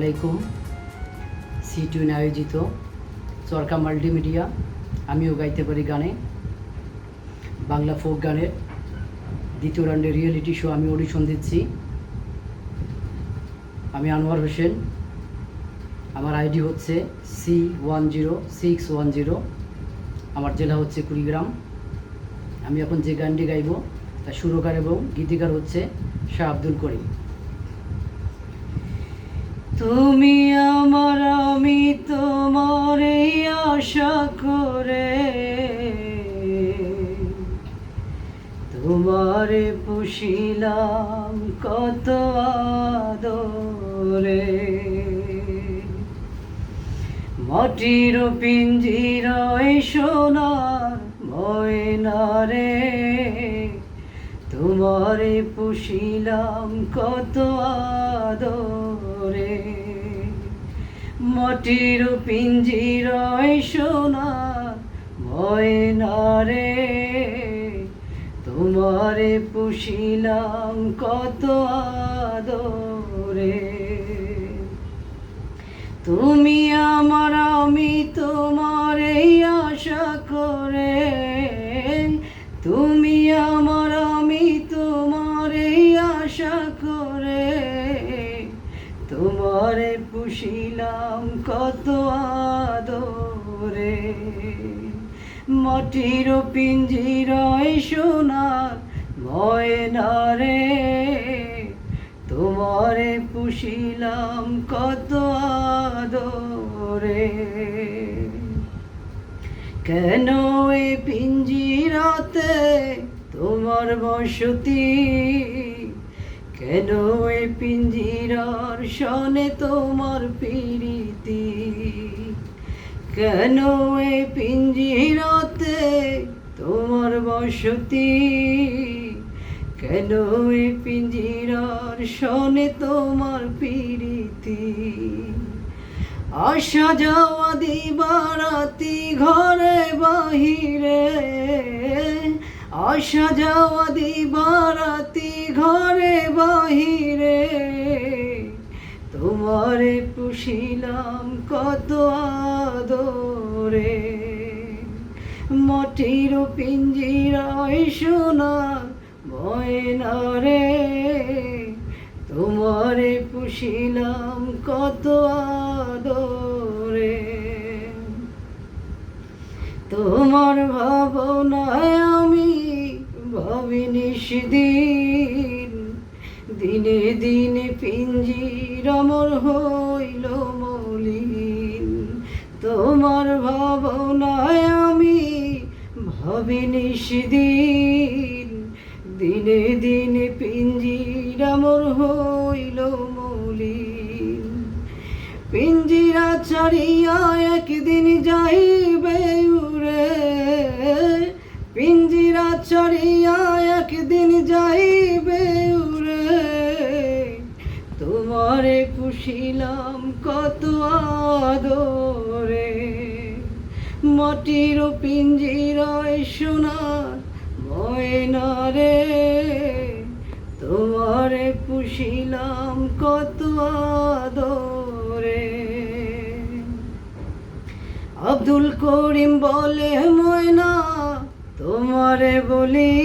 আলাইকুম। C2 আয়োজিত চরকা মাল্টিমিডিয়া আমিও গাইতে পারি গানে বাংলা ফোক গানের দ্বিতীয় রাউন্ডের রিয়েলিটি শো আমি অডিশন দিচ্ছি। আমি আনোয়ার হোসেন, আমার আইডি হচ্ছে C10610, আমার জেলা হচ্ছে কুড়িগ্রাম। আমি এখন যে গানটি গাইব তার সুরকার এবং গীতিকার হচ্ছে শাহ আব্দুল করিম। তুমি আমার, আমি তোমার আশা করে তোমারে পুষিলাম কত আদরে, মাটির পিঞ্জিরায় সোনার ময়না রে, তোমারে পুষিলাম কত আদরে, মাটির পিঞ্জিরায় সোনার ময়না রে, তোমারে পুষিলাম কত আদরে। তুমি আমার, আমি তোমার আশা করে, তুমি আমার, আমি তোমার আশা করে, তোমারে পুষিলাম কত আদরে, মাটির পিঞ্জিরায় সোনার ময়না রে, তোমারে পুষিলাম কত আদরে। কেন এ পিঞ্জিরাতে তোমার বসতি, কেন এ পিঞ্জিরার সনে তোমার প্রীতি, কেন এ পিঞ্জিরাতে তোমার বসতি, কেন এ পিঞ্জিরার সনে তোমার প্রীতি, আসা যাওয়া দিবারাতি ঘরে বাহিরে, আসা যাওয়া দিবারাতি ঘরে বাহিরে, তোমারে পুষিলাম কত আদরে, মাটির পিঞ্জিরায় সোনার ময়না রে, তোমারে পুষিলাম কত আদরে। তোমার ভাবনায় আমি ভাবিনি সেদিন, দিনে দিনে পিঞ্জির আমার হইল মলিন, তোমার ভাবনায় আমি ভাবিনি সেদিন, দিনে দিনে পিঞ্জির আমার হইল মলিন, পিঞ্জিরা ছাড়িয়া একদিন যাইবে উড়ে, পিঞ্জিরা ছাড়িয়া একদিন যাইবে উড়ে, তোমারে পুষিলাম কত আদরে, মাটির পিঞ্জিরায় সোনার ময়না রে, তোমারে পুষিলাম কত আদরে। আব্দুল করিম বলে ময়না তোমারে বলি,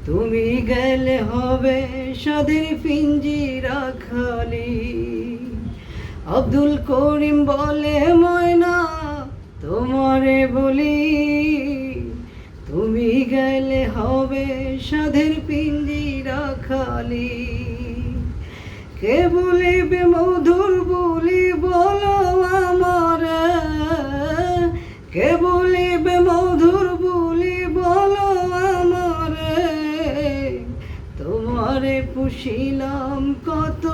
তুমি গেলে হবে সাদের পিঞ্জিরা খালি, আব্দুল করিম বলে ময়না তোমারে বলি, তুমি গেলে হবে সাধের পিঞ্জিরা খালি, কে বলিবে মধুর বলি বলো আমারে, কে বলিবে মধুর বলি বলো আমারে, তোমারে পুষিলাম কত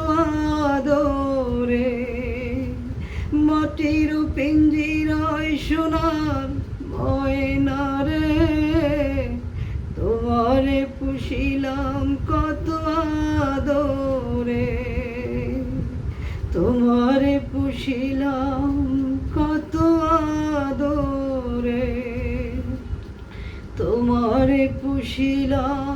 আদরে, মাটির পিঞ্জিরায় সোনার ময়না রে, তোমারে পুষিলাম কত আদরে, তোমারে পুষিলাম কত আদরে, তোমারে পুষিলাম